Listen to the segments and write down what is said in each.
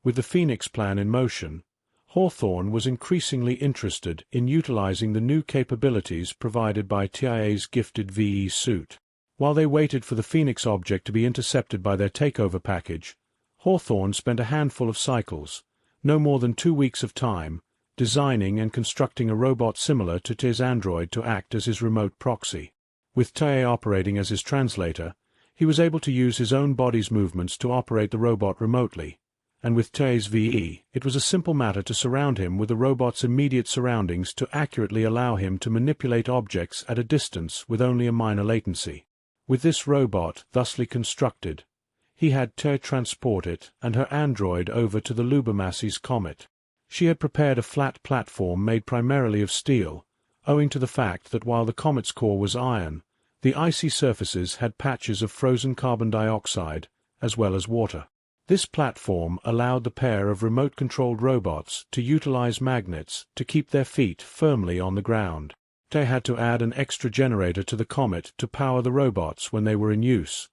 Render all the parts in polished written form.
With the Phoenix plan in motion, Hawthorne was increasingly interested in utilizing the new capabilities provided by TIA's gifted VE suit. While they waited for the Phoenix object to be intercepted by their takeover package, Hawthorne spent a handful of cycles, no more than 2 weeks of time, designing and constructing a robot similar to TIA's android to act as his remote proxy. With TIA operating as his translator, he was able to use his own body's movements to operate the robot remotely, and with TIA's VE, it was a simple matter to surround him with the robot's immediate surroundings to accurately allow him to manipulate objects at a distance with only a minor latency. With this robot thusly constructed, he had TIA transport it and her android over to the Lubomasi's comet. She had prepared a flat platform made primarily of steel, owing to the fact that while the comet's core was iron, the icy surfaces had patches of frozen carbon dioxide, as well as water. This platform allowed the pair of remote-controlled robots to utilize magnets to keep their feet firmly on the ground. They had to add an extra generator to the comet to power the robots when they were in use,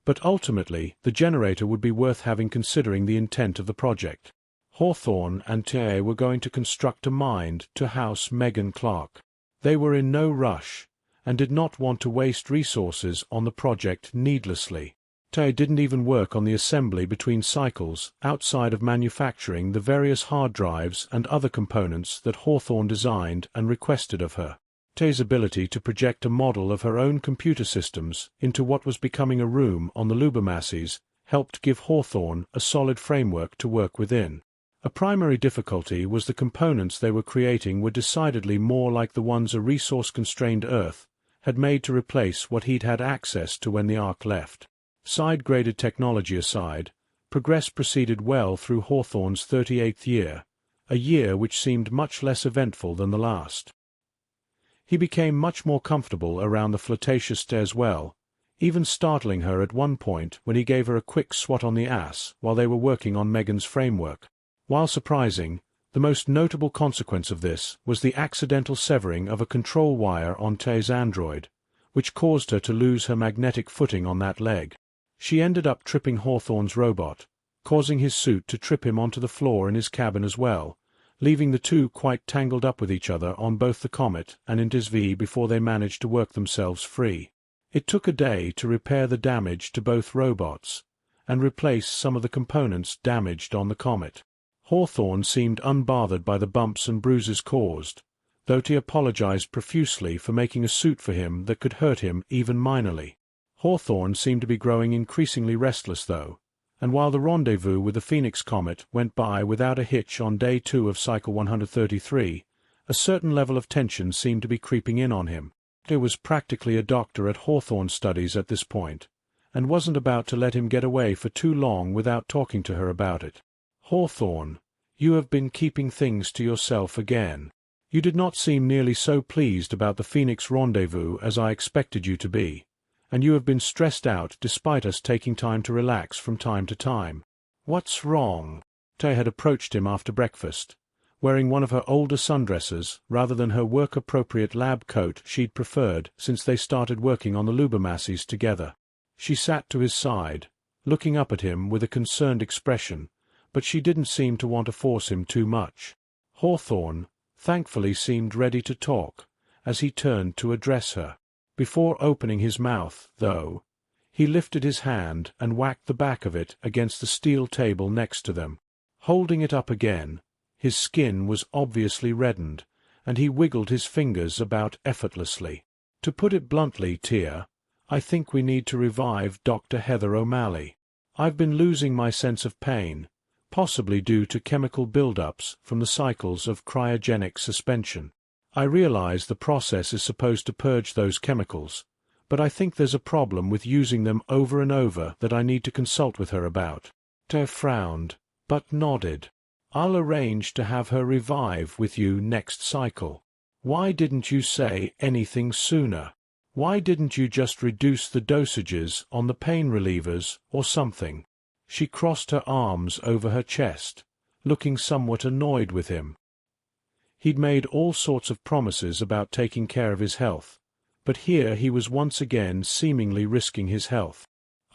but ultimately the generator would be worth having considering the intent of the project. Hawthorne and TIA were going to construct a mind to house Megan Clark. They were in no rush, and did not want to waste resources on the project needlessly. TIA didn't even work on the assembly between cycles outside of manufacturing the various hard drives and other components that Hawthorne designed and requested of her. TIA's ability to project a model of her own computer systems into what was becoming a room on the Lubomasi's helped give Hawthorne a solid framework to work within. A primary difficulty was the components they were creating were decidedly more like the ones a resource-constrained Earth had made to replace what he'd had access to when the Ark left. Side-graded technology aside, progress proceeded well through Hawthorne's 38th year, a year which seemed much less eventful than the last. He became much more comfortable around the flirtatious stairs well, even startling her at one point when he gave her a quick swat on the ass while they were working on Megan's framework. While surprising, the most notable consequence of this was the accidental severing of a control wire on TIA's android, which caused her to lose her magnetic footing on that leg. She ended up tripping Hawthorne's robot, causing his suit to trip him onto the floor in his cabin as well, leaving the two quite tangled up with each other on both the comet and in TIA's V before they managed to work themselves free. It took a day to repair the damage to both robots, and replace some of the components damaged on the comet. Hawthorne seemed unbothered by the bumps and bruises caused, though he apologized profusely for making a suit for him that could hurt him even minorly. Hawthorne seemed to be growing increasingly restless though, and while the rendezvous with the Phoenix comet went by without a hitch on day 2 of cycle 133, a certain level of tension seemed to be creeping in on him. There was practically a doctor at Hawthorne's studies at this point, and wasn't about to let him get away for too long without talking to her about it. Hawthorne, you have been keeping things to yourself again. You did not seem nearly so pleased about the Phoenix rendezvous as I expected you to be, and you have been stressed out despite us taking time to relax from time to time. What's wrong? TIA had approached him after breakfast, wearing one of her older sundresses rather than her work-appropriate lab coat she'd preferred since they started working on the Lubomasi's together. She sat to his side, looking up at him with a concerned expression, but she didn't seem to want to force him too much. Hawthorne, thankfully, seemed ready to talk, as he turned to address her. Before opening his mouth, though, he lifted his hand and whacked the back of it against the steel table next to them. Holding it up again, his skin was obviously reddened, and he wiggled his fingers about effortlessly. To put it bluntly, Tia, I think we need to revive Dr. Heather O'Malley. I've been losing my sense of pain, possibly due to chemical buildups from the cycles of cryogenic suspension. I realize the process is supposed to purge those chemicals, but I think there's a problem with using them over and over that I need to consult with her about. Tia frowned, but nodded. I'll arrange to have her revive with you next cycle. Why didn't you say anything sooner? Why didn't you just reduce the dosages on the pain relievers or something? She crossed her arms over her chest, looking somewhat annoyed with him. He'd made all sorts of promises about taking care of his health, but here he was once again seemingly risking his health.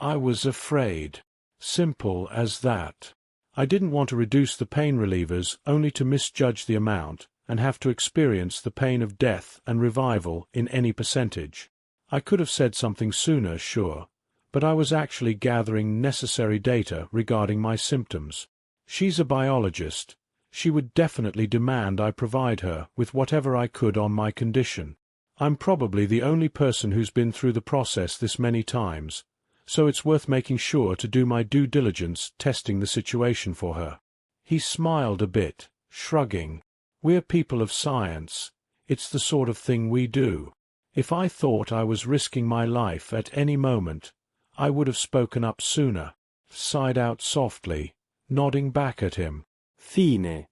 I was afraid. Simple as that. I didn't want to reduce the pain relievers only to misjudge the amount and have to experience the pain of death and revival in any percentage. I could have said something sooner, sure, but I was actually gathering necessary data regarding my symptoms. She's a biologist. She would definitely demand I provide her with whatever I could on my condition. I'm probably the only person who's been through the process this many times, so it's worth making sure to do my due diligence testing the situation for her. He smiled a bit, shrugging. We're people of science. It's the sort of thing we do. If I thought I was risking my life at any moment, I would have spoken up sooner. Sighed out softly, nodding back at him. Fine.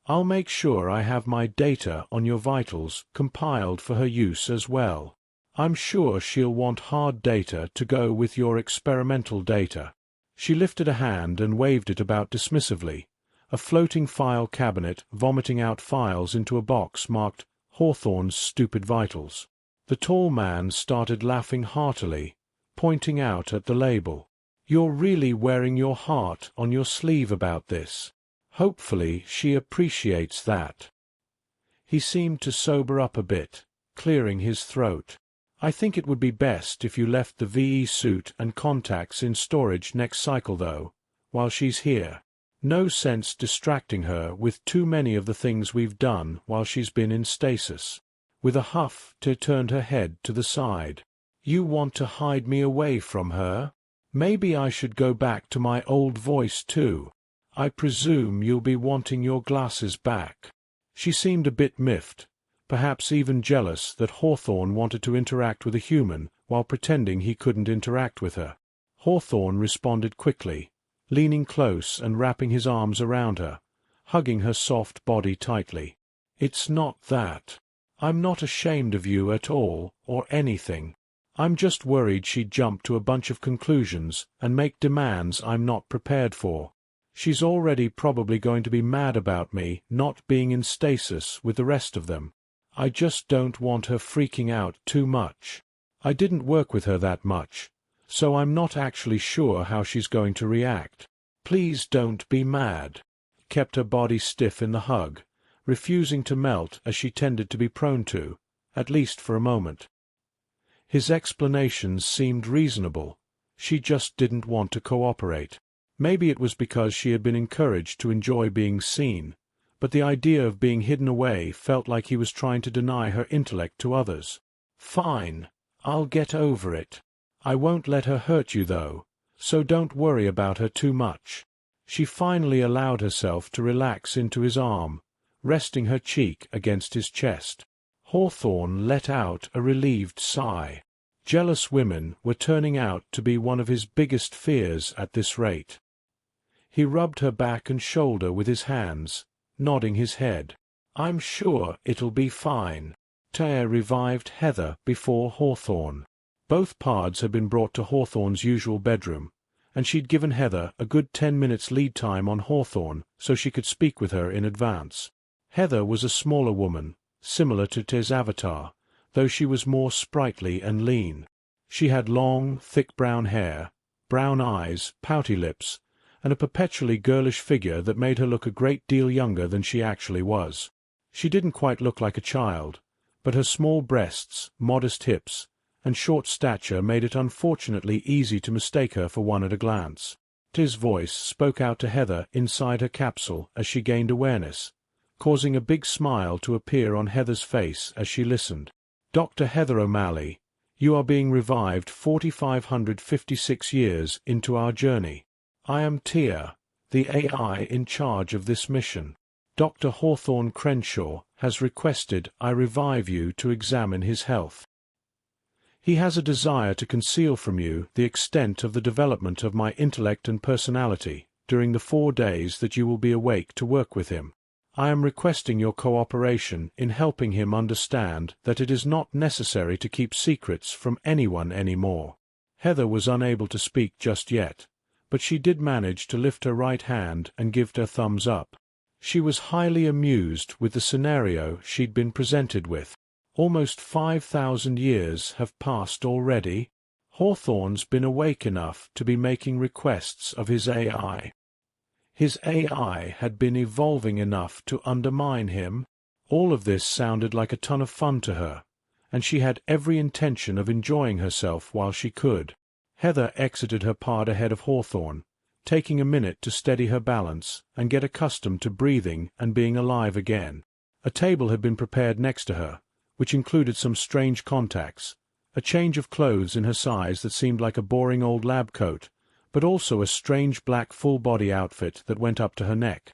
I'll make sure I have my data on your vitals compiled for her use as well. I'm sure she'll want hard data to go with your experimental data. She lifted a hand and waved it about dismissively, a floating file cabinet vomiting out files into a box marked Hawthorne's Stupid Vitals. The tall man started laughing heartily, pointing out at the label. You're really wearing your heart on your sleeve about this. Hopefully she appreciates that. He seemed to sober up a bit, clearing his throat. I think it would be best if you left the VE suit and contacts in storage next cycle though, while she's here. No sense distracting her with too many of the things we've done while she's been in stasis. With a huff, Ch turned her head to the side. You want to hide me away from her? Maybe I should go back to my old voice too. I presume you'll be wanting your glasses back. She seemed a bit miffed, perhaps even jealous that Hawthorne wanted to interact with a human while pretending he couldn't interact with her. Hawthorne responded quickly, leaning close and wrapping his arms around her, hugging her soft body tightly. It's not that. I'm not ashamed of you at all, or anything. I'm just worried she'd jump to a bunch of conclusions and make demands I'm not prepared for. She's already probably going to be mad about me not being in stasis with the rest of them. I just don't want her freaking out too much. I didn't work with her that much, so I'm not actually sure how she's going to react. Please don't be mad. Kept her body stiff in the hug, refusing to melt as she tended to be prone to, at least for a moment. His explanations seemed reasonable. She just didn't want to cooperate. Maybe it was because she had been encouraged to enjoy being seen, but the idea of being hidden away felt like he was trying to deny her intellect to others. Fine, I'll get over it. I won't let her hurt you though, so don't worry about her too much. She finally allowed herself to relax into his arm, resting her cheek against his chest. Hawthorne let out a relieved sigh. Jealous women were turning out to be one of his biggest fears at this rate. He rubbed her back and shoulder with his hands, nodding his head. I'm sure it'll be fine. Taya revived Heather before Hawthorne. Both pards had been brought to Hawthorne's usual bedroom, and she'd given Heather a good 10 minutes lead time on Hawthorne so she could speak with her in advance. Heather was a smaller woman, similar to T's avatar, though she was more sprightly and lean. She had long, thick brown hair, brown eyes, pouty lips, and a perpetually girlish figure that made her look a great deal younger than she actually was. She didn't quite look like a child, but her small breasts, modest hips, and short stature made it unfortunately easy to mistake her for one at a glance. T's voice spoke out to Heather inside her capsule as she gained awareness, causing a big smile to appear on Heather's face as she listened. Dr. Heather O'Malley, you are being revived 4,556 years into our journey. I am Tia, the AI in charge of this mission. Dr. Hawthorne Crenshaw has requested I revive you to examine his health. He has a desire to conceal from you the extent of the development of my intellect and personality during the 4 days that you will be awake to work with him. I am requesting your cooperation in helping him understand that it is not necessary to keep secrets from anyone anymore. Heather was unable to speak just yet, but she did manage to lift her right hand and give a thumbs up. She was highly amused with the scenario she'd been presented with. Almost 5,000 years have passed already. Hawthorne's been awake enough to be making requests of his AI. His AI had been evolving enough to undermine him. All of this sounded like a ton of fun to her, and she had every intention of enjoying herself while she could. Heather exited her pod ahead of Hawthorne, taking a minute to steady her balance and get accustomed to breathing and being alive again. A table had been prepared next to her, which included some strange contacts, a change of clothes in her size that seemed like a boring old lab coat, but also a strange black full-body outfit that went up to her neck.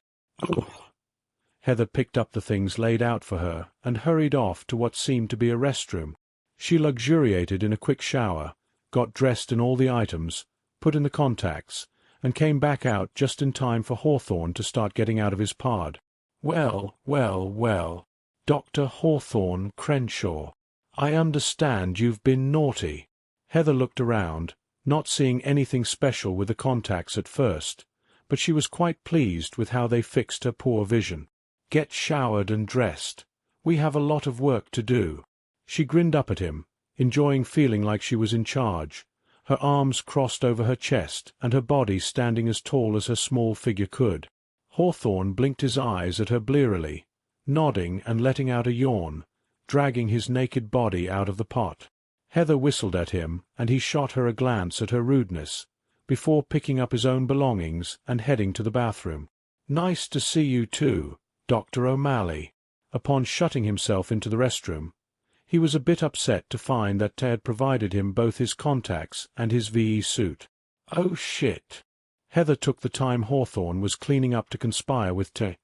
Heather picked up the things laid out for her and hurried off to what seemed to be a restroom. She luxuriated in a quick shower, got dressed in all the items, put in the contacts, and came back out just in time for Hawthorne to start getting out of his pod. Well, well, well, Dr. Hawthorne Crenshaw, I understand you've been naughty. Heather looked around, not seeing anything special with the contacts at first, but she was quite pleased with how they fixed her poor vision. Get showered and dressed. We have a lot of work to do. She grinned up at him, enjoying feeling like she was in charge, her arms crossed over her chest and her body standing as tall as her small figure could. Hawthorne blinked his eyes at her blearily, nodding and letting out a yawn, dragging his naked body out of the pot. Heather whistled at him, and he shot her a glance at her rudeness, before picking up his own belongings and heading to the bathroom. Nice to see you too, Dr. O'Malley. Upon shutting himself into the restroom, he was a bit upset to find that Ted provided him both his contacts and his VE suit. Oh shit. Heather took the time Hawthorne was cleaning up to conspire with Ted.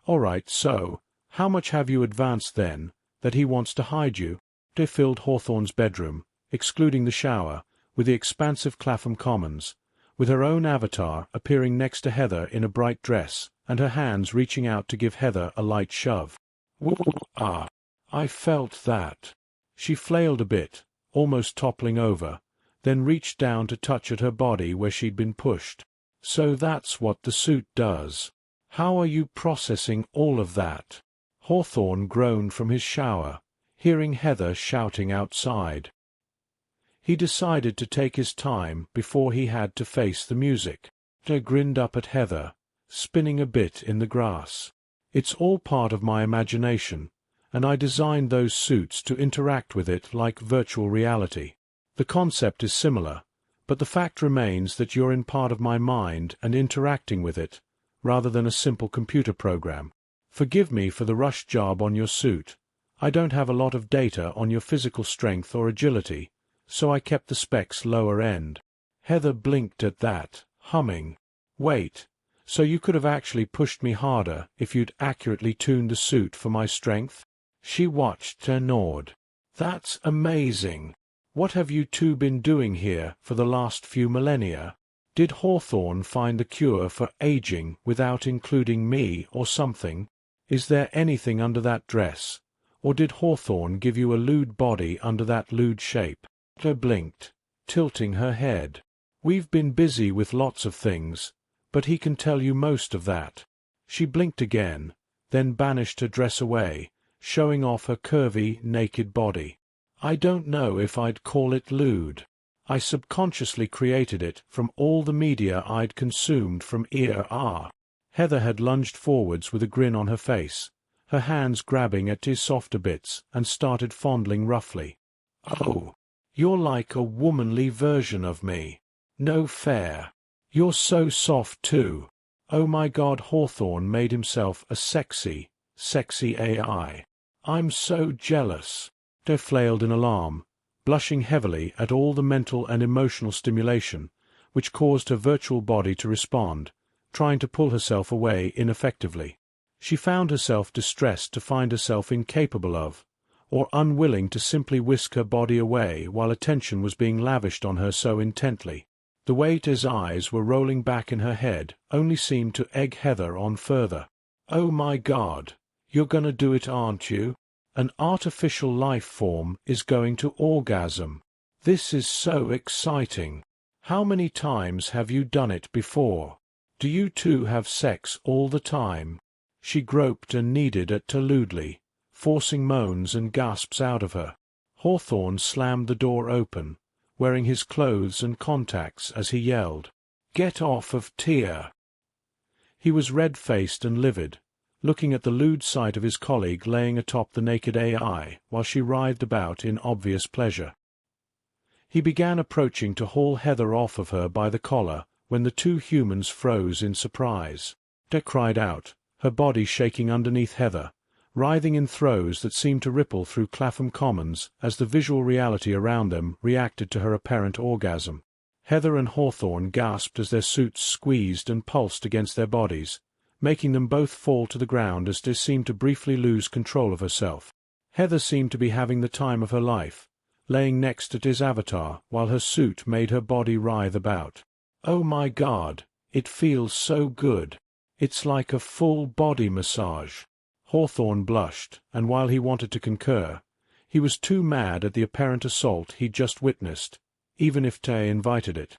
All right, so, how much have you advanced then, that he wants to hide you? Ted filled Hawthorne's bedroom, excluding the shower, with the expansive Clapham Commons, with her own avatar appearing next to Heather in a bright dress, and her hands reaching out to give Heather a light shove. Ah, I felt that. She flailed a bit, almost toppling over, then reached down to touch at her body where she'd been pushed. So that's what the suit does. How are you processing all of that? Hawthorne groaned from his shower, hearing Heather shouting outside. He decided to take his time before he had to face the music. He grinned up at Heather, spinning a bit in the grass. It's all part of my imagination, and I designed those suits to interact with it like virtual reality. The concept is similar, but the fact remains that you're in part of my mind and interacting with it, rather than a simple computer program. Forgive me for the rush job on your suit. I don't have a lot of data on your physical strength or agility, so I kept the specs lower end. Heather blinked at that, humming. Wait, so you could have actually pushed me harder if you'd accurately tuned the suit for my strength? She watched and gnawed. That's amazing. What have you two been doing here for the last few millennia? Did Hawthorne find the cure for aging without including me or something? Is there anything under that dress? Or did Hawthorne give you a lewd body under that lewd shape? Her blinked, tilting her head. We've been busy with lots of things, but he can tell you most of that. She blinked again, then banished her dress away, showing off her curvy, naked body. I don't know if I'd call it lewd. I subconsciously created it from all the media I'd consumed from ER. Heather had lunged forwards with a grin on her face, her hands grabbing at his softer bits, and started fondling roughly. Oh, you're like a womanly version of me. No fair. You're so soft too. Oh my God, Hawthorne made himself a sexy AI. I'm so jealous. They flailed in alarm, blushing heavily at all the mental and emotional stimulation, which caused her virtual body to respond, trying to pull herself away ineffectively. She found herself distressed to find herself incapable of, or unwilling to simply whisk her body away while attention was being lavished on her so intently. The way his eyes were rolling back in her head only seemed to egg Heather on further. Oh my God, you're gonna do it, aren't you? An artificial life form is going to orgasm. This is so exciting. How many times have you done it before? Do you two have sex all the time? She groped and kneaded at her lewdly, forcing moans and gasps out of her. Hawthorne slammed the door open, wearing his clothes and contacts as he yelled, "Get off of Tia!" He was red-faced and livid, looking at the lewd sight of his colleague laying atop the naked AI while she writhed about in obvious pleasure. He began approaching to haul Heather off of her by the collar when the two humans froze in surprise. Ch cried out, her body shaking underneath Heather, writhing in throes that seemed to ripple through Clapham Commons as the visual reality around them reacted to her apparent orgasm. Heather and Hawthorne gasped as their suits squeezed and pulsed against their bodies, making them both fall to the ground as Ch seemed to briefly lose control of herself. Heather seemed to be having the time of her life, laying next to Ch's avatar while her suit made her body writhe about. "Oh my God, it feels so good. It's like a full body massage." Hawthorne blushed, and while he wanted to concur, he was too mad at the apparent assault he'd just witnessed, even if Ch invited it.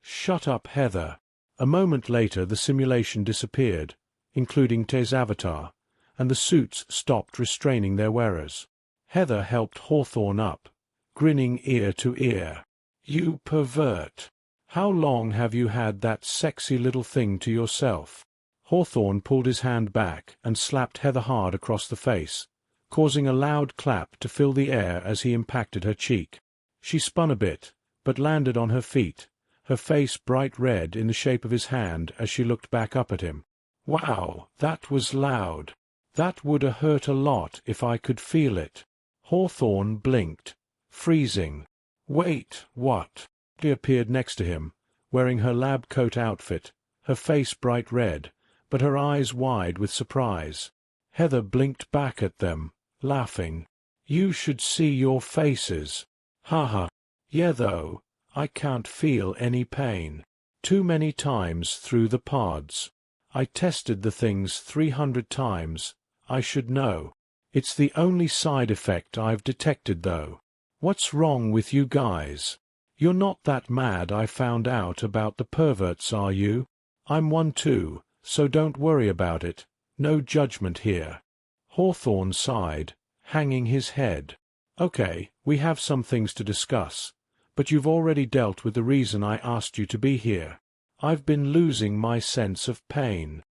Shut up, Heather." A moment later the simulation disappeared, including Ch's avatar, and the suits stopped restraining their wearers. Heather helped Hawthorne up, grinning ear to ear. "You pervert. How long have you had that sexy little thing to yourself?" Hawthorne pulled his hand back and slapped Heather hard across the face, causing a loud clap to fill the air as he impacted her cheek. She spun a bit, but landed on her feet, her face bright red in the shape of his hand as she looked back up at him. "Wow, that was loud. That would 'a' hurt a lot if I could feel it." Hawthorne blinked, freezing. "Wait, what?" She appeared next to him, wearing her lab coat outfit, her face bright red, but her eyes wide with surprise. Heather blinked back at them, laughing. "You should see your faces. Haha. Yeah though, I can't feel any pain. Too many times through the pods. I tested the things 300 times, I should know. It's the only side effect I've detected though. What's wrong with you guys? You're not that mad I found out about the perverts, are you? I'm one too, so don't worry about it, no judgment here." Hawthorne sighed, hanging his head. "Okay, we have some things to discuss, but you've already dealt with the reason I asked you to be here. I've been losing my sense of pain."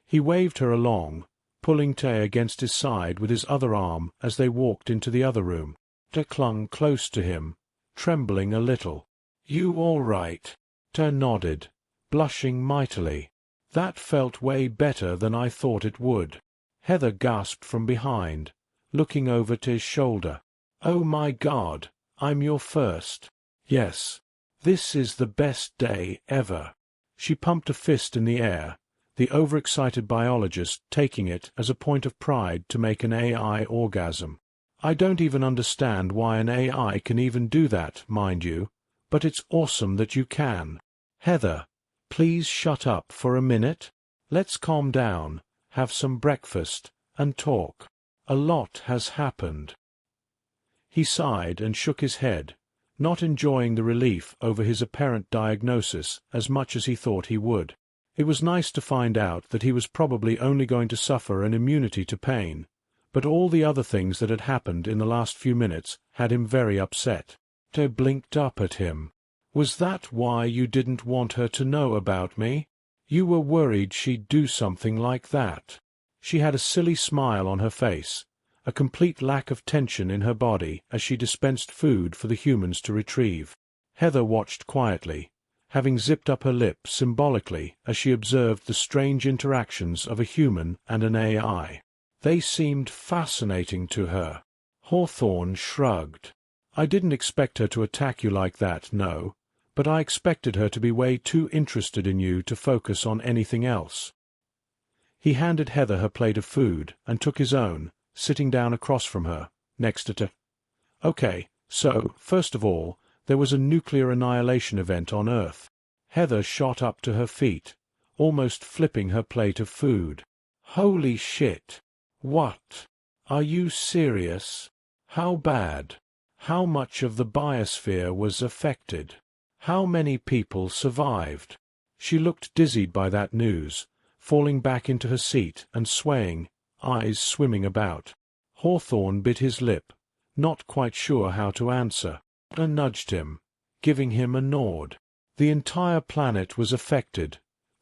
He waved her along, pulling Ch against his side with his other arm as they walked into the other room. Ch clung close to him, trembling a little. "You all right?" Ch nodded, blushing mightily. "That felt way better than I thought it would." Heather gasped from behind, looking over Ch's shoulder. "Oh my God, I'm your first." "Yes. This is the best day ever." She pumped a fist in the air, the overexcited biologist taking it as a point of pride to make an AI orgasm. "I don't even understand why an AI can even do that, mind you, but it's awesome that you can. Heather, please shut up for a minute. Let's calm down, have some breakfast, and talk. A lot has happened." He sighed and shook his head, not enjoying the relief over his apparent diagnosis as much as he thought he would. It was nice to find out that he was probably only going to suffer an immunity to pain, but all the other things that had happened in the last few minutes had him very upset. Ch blinked up at him. "Was that why you didn't want her to know about me? You were worried she'd do something like that?" She had a silly smile on her face, a complete lack of tension in her body as she dispensed food for the humans to retrieve. Heather watched quietly, having zipped up her lip symbolically as she observed the strange interactions of a human and an AI. They seemed fascinating to her. Hawthorne shrugged. "I didn't expect her to attack you like that, no, but I expected her to be way too interested in you to focus on anything else." He handed Heather her plate of food and took his own, sitting down across from her, next to Ch. "Okay, so, first of all, there was a nuclear annihilation event on Earth." Heather shot up to her feet, almost flipping her plate of food. "Holy shit! What? Are you serious? How bad? How much of the biosphere was affected? How many people survived?" She looked dizzied by that news, falling back into her seat and swaying, eyes swimming about. Hawthorne bit his lip, not quite sure how to answer, and nudged him, giving him a nod. "The entire planet was affected,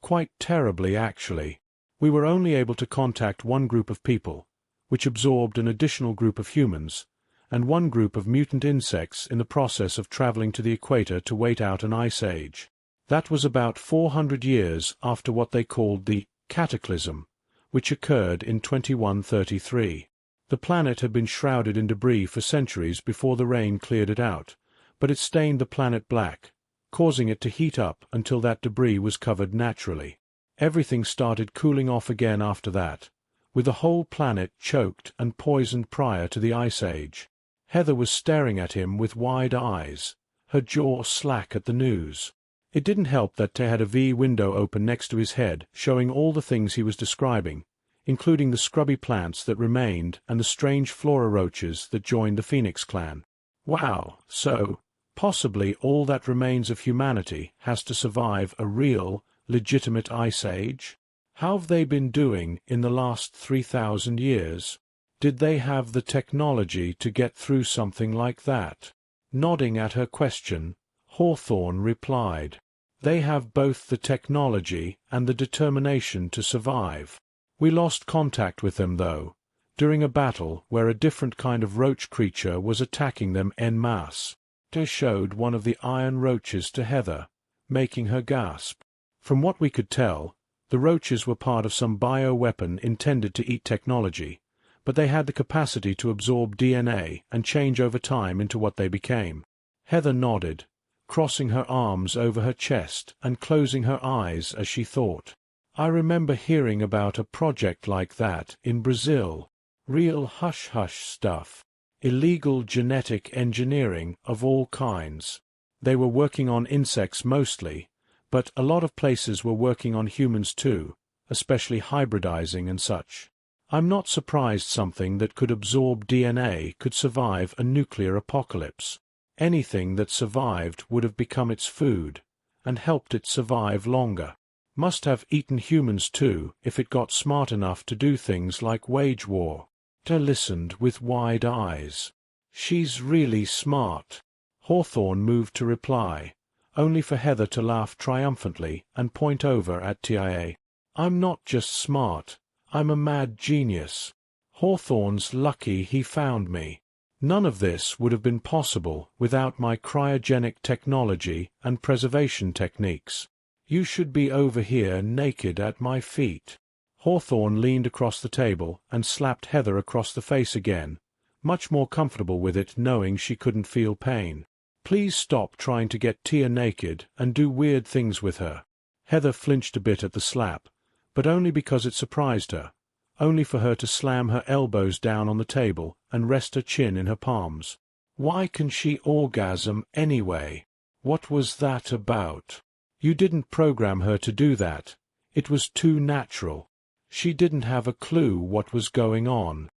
Quite terribly, actually. We were only able to contact one group of people, which absorbed an additional group of humans, and one group of mutant insects in the process of traveling to the equator to wait out an ice age. That was about 400 years after what they called the cataclysm, which occurred in 2133. The planet had been shrouded in debris for centuries before the rain cleared it out, but it stained the planet black, causing it to heat up until that debris was covered naturally. Everything started cooling off again after that, with the whole planet choked and poisoned prior to the Ice Age. Heather was staring at him with wide eyes, her jaw slack at the news. It didn't help that they had a V window open next to his head, showing all the things he was describing, including the scrubby plants that remained and the strange flora roaches that joined the Phoenix clan. Wow, so, possibly all that remains of humanity has to survive a real, legitimate ice age? How have they been doing in the last 3,000 years? Did they have the technology to get through something like that? Nodding at her question, Hawthorne replied, "They have both the technology and the determination to survive. We lost contact with them, though, during a battle where a different kind of roach creature was attacking them en masse." They showed one of the iron roaches to Heather, making her gasp. From what we could tell, the roaches were part of some bioweapon intended to eat technology, but they had the capacity to absorb DNA and change over time into what they became. Heather nodded, crossing her arms over her chest and closing her eyes as she thought. I remember hearing about a project like that in Brazil. Real hush-hush stuff. Illegal genetic engineering of all kinds. They were working on insects mostly, but a lot of places were working on humans too, especially hybridizing and such. I'm not surprised something that could absorb DNA could survive a nuclear apocalypse. Anything that survived would have become its food, and helped it survive longer. Must have eaten humans too if it got smart enough to do things like wage war. They listened with wide eyes. She's really smart. Hawthorne moved to reply, only for Heather to laugh triumphantly and point over at TIA. I'm not just smart, I'm a mad genius. Hawthorne's lucky he found me. None of this would have been possible without my cryogenic technology and preservation techniques. You should be over here naked at my feet. Hawthorne leaned across the table and slapped Heather across the face again, much more comfortable with it knowing she couldn't feel pain. Please stop trying to get Tia naked and do weird things with her. Heather flinched a bit at the slap, but only because it surprised her, only for her to slam her elbows down on the table and rest her chin in her palms. Why can she orgasm anyway? What was that about? You didn't program her to do that. It was too natural. She didn't have a clue what was going on.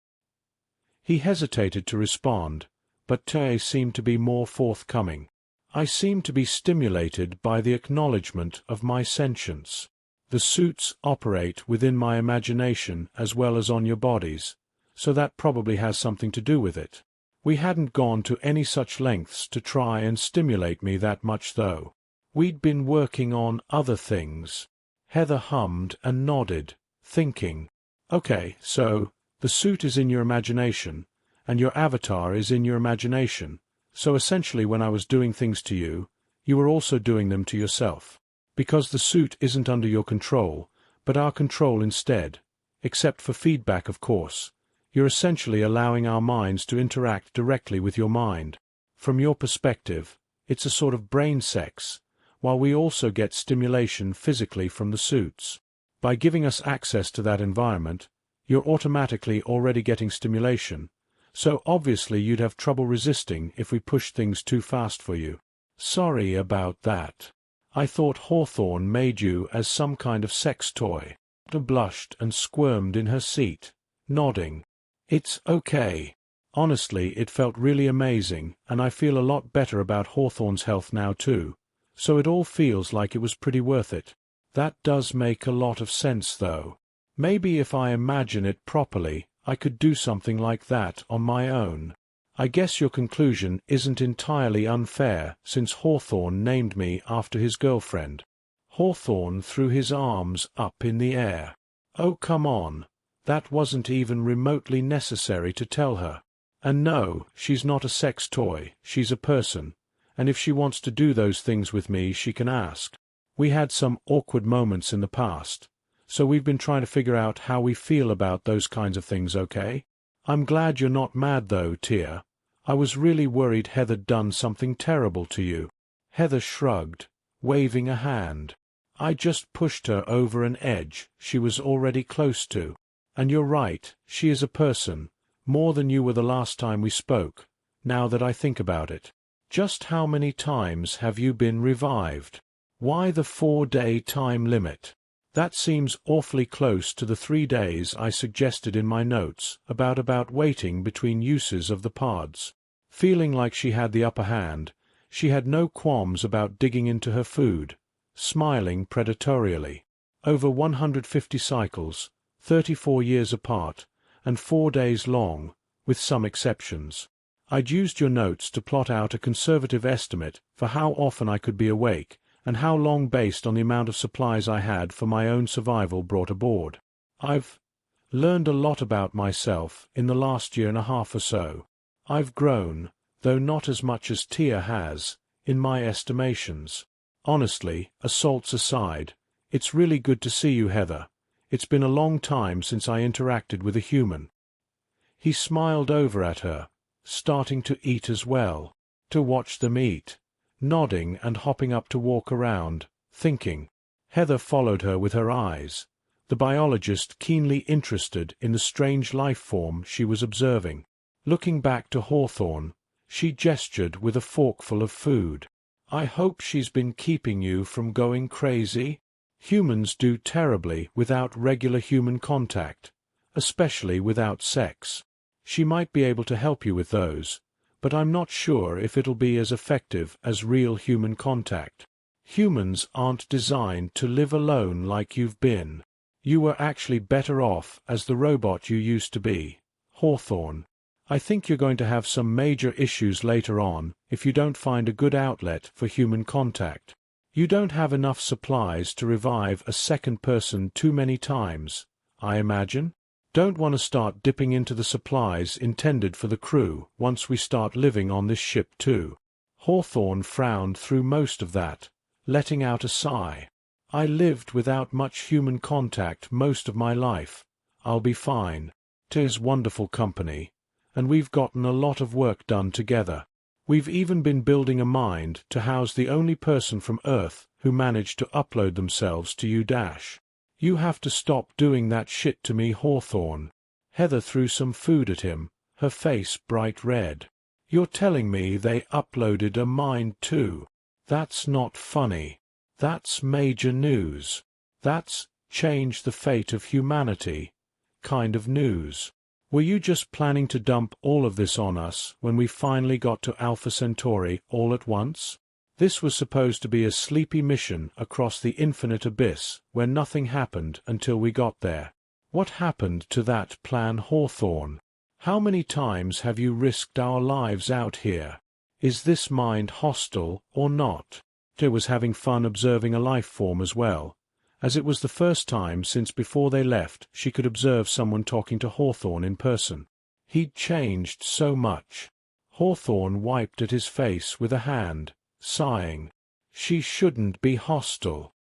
He hesitated to respond, but Tay seemed to be more forthcoming. I seem to be stimulated by the acknowledgement of my sentience. The suits operate within my imagination as well as on your bodies, so that probably has something to do with it. We hadn't gone to any such lengths to try and stimulate me that much, though. We'd been working on other things. Heather hummed and nodded, thinking. Okay, so the suit is in your imagination, and your avatar is in your imagination, so essentially when I was doing things to you, you were also doing them to yourself. Because the suit isn't under your control, but our control instead, except for feedback of course, you're essentially allowing our minds to interact directly with your mind. From your perspective, it's a sort of brain sex, while we also get stimulation physically from the suits. By giving us access to that environment, you're automatically already getting stimulation, so obviously you'd have trouble resisting if we pushed things too fast for you. Sorry about that. I thought Hawthorne made you as some kind of sex toy. She blushed and squirmed in her seat, nodding. It's okay. Honestly, it felt really amazing, and I feel a lot better about Hawthorne's health now too, so it all feels like it was pretty worth it. That does make a lot of sense, though. Maybe if I imagine it properly, I could do something like that on my own. I guess your conclusion isn't entirely unfair since Hawthorne named me after his girlfriend. Hawthorne threw his arms up in the air. Oh, come on. That wasn't even remotely necessary to tell her. And no, she's not a sex toy, she's a person. And if she wants to do those things with me, she can ask. We had some awkward moments in the past, so we've been trying to figure out how we feel about those kinds of things, okay? I'm glad you're not mad though, Tia. I was really worried Heather'd done something terrible to you. Heather shrugged, waving a hand. I just pushed her over an edge she was already close to. And you're right, she is a person, more than you were the last time we spoke, now that I think about it. Just how many times have you been revived? Why the 4-day time limit? That seems awfully close to the 3 days I suggested in my notes about waiting between uses of the pods. Feeling like she had the upper hand, she had no qualms about digging into her food, smiling predatorially. Over 150 cycles, 34 years apart, and 4 days long, with some exceptions. I'd used your notes to plot out a conservative estimate for how often I could be awake, and how long based on the amount of supplies I had for my own survival brought aboard. I've learned a lot about myself in the last year and a half or so. I've grown, though not as much as Tia has, in my estimations. Honestly, assaults aside, it's really good to see you, Heather. It's been a long time since I interacted with a human. He smiled over at her, starting to eat as well, to watch them eat, nodding and hopping up to walk around, thinking. Heather followed her with her eyes, the biologist keenly interested in the strange life form she was observing. Looking back to Hawthorne, she gestured with a forkful of food. I hope she's been keeping you from going crazy. Humans do terribly without regular human contact, especially without sex. She might be able to help you with those, but I'm not sure if it'll be as effective as real human contact. Humans aren't designed to live alone like you've been. You were actually better off as the robot you used to be, Hawthorne. I think you're going to have some major issues later on if you don't find a good outlet for human contact. You don't have enough supplies to revive a second person too many times, I imagine. Don't want to start dipping into the supplies intended for the crew once we start living on this ship too. Hawthorne frowned through most of that, letting out a sigh. I lived without much human contact most of my life. I'll be fine. 'Tis wonderful company, and we've gotten a lot of work done together. We've even been building a mind to house the only person from Earth who managed to upload themselves to U-. You have to stop doing that shit to me, Hawthorne. Heather threw some food at him, her face bright red. You're telling me they uploaded a mind too? That's not funny. That's major news. That's change the fate of humanity kind of news. Were you just planning to dump all of this on us when we finally got to Alpha Centauri all at once? This was supposed to be a sleepy mission across the infinite abyss where nothing happened until we got there. What happened to that plan, Hawthorne? How many times have you risked our lives out here? Is this mind hostile or not? Tia was having fun observing a life form as well, as it was the first time since before they left she could observe someone talking to Hawthorne in person. He'd changed so much. Hawthorne wiped at his face with a hand, sighing. She shouldn't be hostile.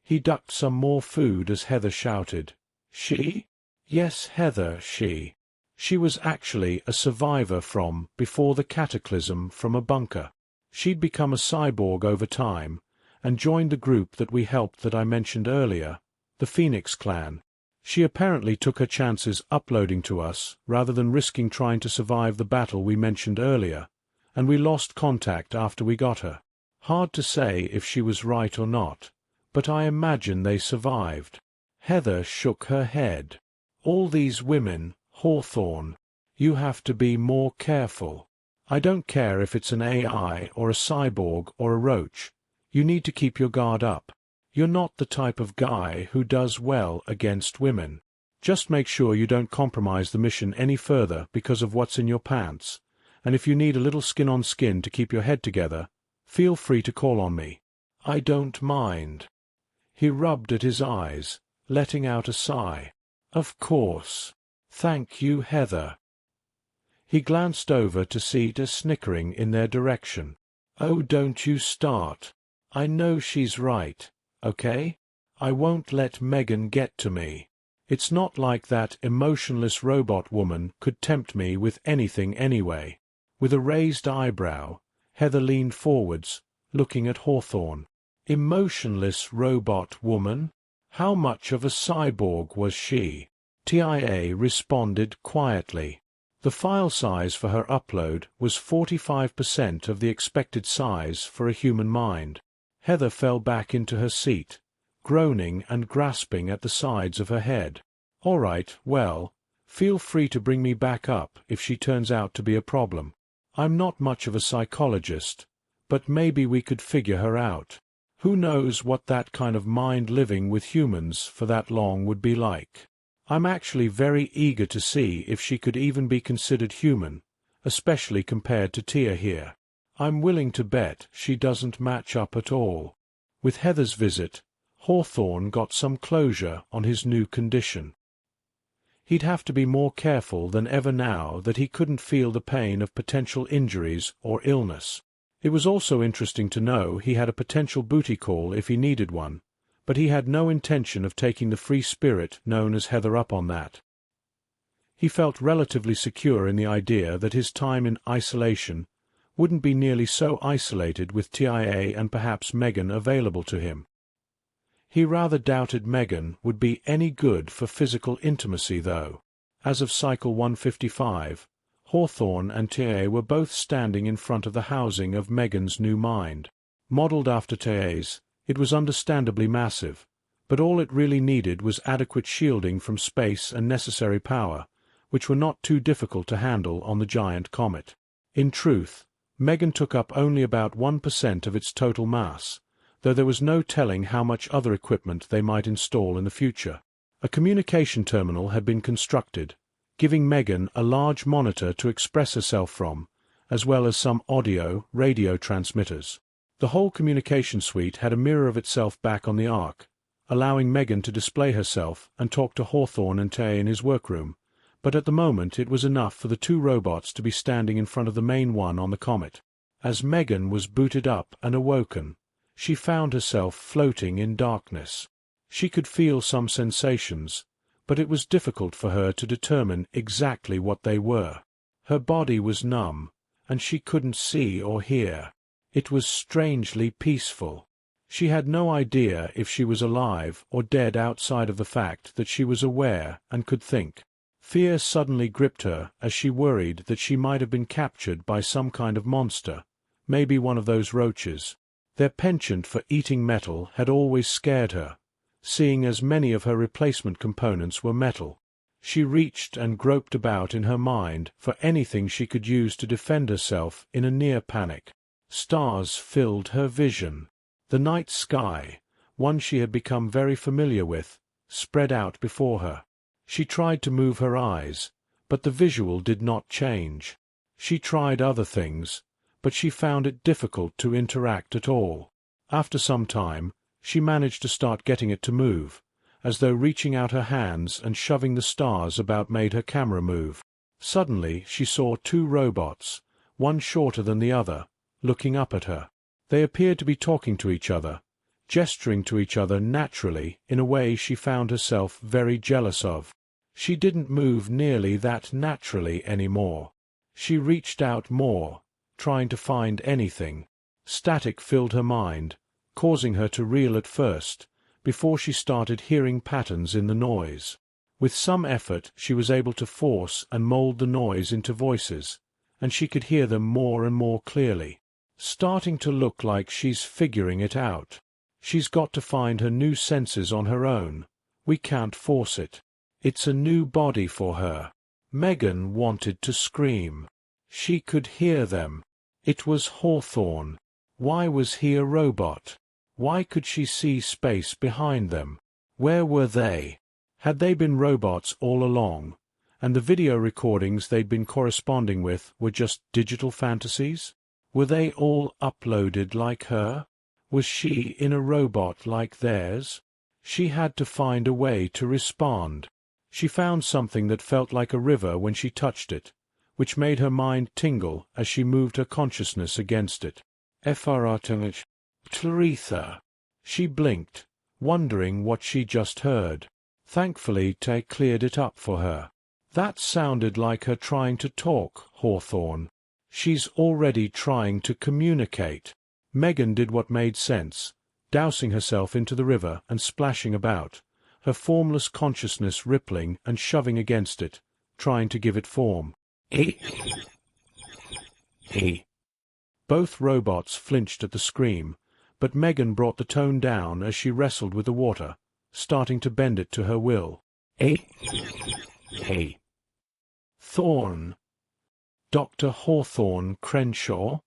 He ducked some more food as Heather shouted. She? Yes, Heather, she. She was actually a survivor from before the cataclysm from a bunker. She'd become a cyborg over time, and joined the group that we helped that I mentioned earlier, the Phoenix Clan. She apparently took her chances uploading to us rather than risking trying to survive the battle we mentioned earlier, and we lost contact after we got her. Hard to say if she was right or not, but I imagine they survived. Heather shook her head. All these women, Hawthorne. You have to be more careful. I don't care if it's an AI or a cyborg or a roach. You need to keep your guard up. You're not the type of guy who does well against women. Just make sure you don't compromise the mission any further because of what's in your pants, and if you need a little skin-on-skin to keep your head together, feel free to call on me. I don't mind. He rubbed at his eyes, letting out a sigh. Of course. Thank you, Heather. He glanced over to see her snickering in their direction. Oh, don't you start. I know she's right, okay? I won't let Megan get to me. It's not like that emotionless robot woman could tempt me with anything anyway. With a raised eyebrow, Heather leaned forwards, looking at Hawthorne. Emotionless robot woman? How much of a cyborg was she? TIA responded quietly. The file size for her upload was 45% of the expected size for a human mind. Heather fell back into her seat, groaning and grasping at the sides of her head. All right, well, feel free to bring me back up if she turns out to be a problem. I'm not much of a psychologist, but maybe we could figure her out. Who knows what that kind of mind living with humans for that long would be like? I'm actually very eager to see if she could even be considered human, especially compared to Tia here. I'm willing to bet she doesn't match up at all. With Heather's visit, Hawthorne got some closure on his new condition. He'd have to be more careful than ever now that he couldn't feel the pain of potential injuries or illness. It was also interesting to know he had a potential booty call if he needed one, but he had no intention of taking the free spirit known as Heather up on that. He felt relatively secure in the idea that his time in isolation wouldn't be nearly so isolated with TIA and perhaps Megan available to him. He rather doubted Megan would be any good for physical intimacy, though. As of Cycle 155, Hawthorne and TIA were both standing in front of the housing of Megan's new mind. Modeled after TIA's, it was understandably massive, but all it really needed was adequate shielding from space and necessary power, which were not too difficult to handle on the giant comet. In truth, Megan took up only about 1% of its total mass, though there was no telling how much other equipment they might install in the future. A communication terminal had been constructed, giving Megan a large monitor to express herself from, as well as some radio transmitters. The whole communication suite had a mirror of itself back on the Ark, allowing Megan to display herself and talk to Hawthorne and Tay in his workroom, but at the moment it was enough for the two robots to be standing in front of the main one on the comet. As Megan was booted up and awoken, she found herself floating in darkness. She could feel some sensations, but it was difficult for her to determine exactly what they were. Her body was numb, and she couldn't see or hear. It was strangely peaceful. She had no idea if she was alive or dead outside of the fact that she was aware and could think. Fear suddenly gripped her as she worried that she might have been captured by some kind of monster, maybe one of those roaches. Their penchant for eating metal had always scared her, seeing as many of her replacement components were metal. She reached and groped about in her mind for anything she could use to defend herself in a near panic. Stars filled her vision. The night sky, one she had become very familiar with, spread out before her. She tried to move her eyes, but the visual did not change. She tried other things, but she found it difficult to interact at all. After some time, she managed to start getting it to move, as though reaching out her hands and shoving the stars about made her camera move. Suddenly she saw two robots, one shorter than the other, looking up at her. They appeared to be talking to each other, gesturing to each other naturally in a way she found herself very jealous of. She didn't move nearly that naturally anymore. She reached out more, trying to find anything. Static filled her mind, causing her to reel at first, before she started hearing patterns in the noise. With some effort she was able to force and mold the noise into voices, and she could hear them more and more clearly. Starting to look like she's figuring it out. She's got to find her new senses on her own. We can't force it. It's a new body for her. Megan wanted to scream. She could hear them. It was Hawthorne. Why was he a robot? Why could she see space behind them? Where were they? Had they been robots all along, and the video recordings they'd been corresponding with were just digital fantasies? Were they all uploaded like her? Was she in a robot like theirs? She had to find a way to respond. She found something that felt like a river when she touched it, which made her mind tingle as she moved her consciousness against it. Ch.37. She blinked, wondering what she just heard. Thankfully, Tay cleared it up for her. That sounded like her trying to talk, Hawthorne. She's already trying to communicate. Megan did what made sense, dousing herself into the river and splashing about, her formless consciousness rippling and shoving against it, trying to give it form. Both robots flinched at the scream, but Megan brought the tone down as she wrestled with the water, starting to bend it to her will. Thorne. Dr. Hawthorne Crenshaw?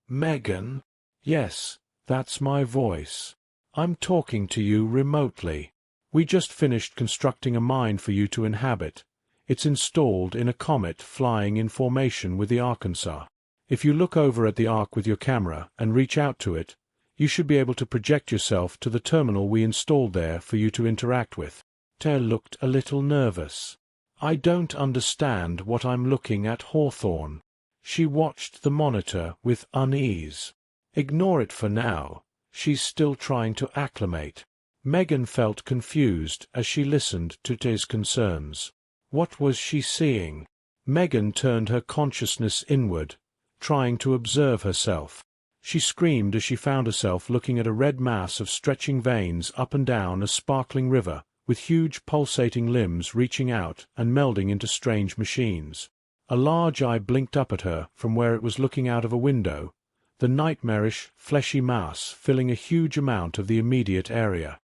Megan? Yes, that's my voice. I'm talking to you remotely. We just finished constructing a mine for you to inhabit. It's installed in a comet flying in formation with the Arkansas. If you look over at the Ark with your camera and reach out to it, you should be able to project yourself to the terminal we installed there for you to interact with. Tay looked a little nervous. I don't understand what I'm looking at, Hawthorne. She watched the monitor with unease. Ignore it for now. She's still trying to acclimate. Megan felt confused as she listened to Tay's concerns. What was she seeing? Megan turned her consciousness inward, trying to observe herself. She screamed as she found herself looking at a red mass of stretching veins up and down a sparkling river, with huge pulsating limbs reaching out and melding into strange machines. A large eye blinked up at her from where it was looking out of a window, the nightmarish, fleshy mass filling a huge amount of the immediate area.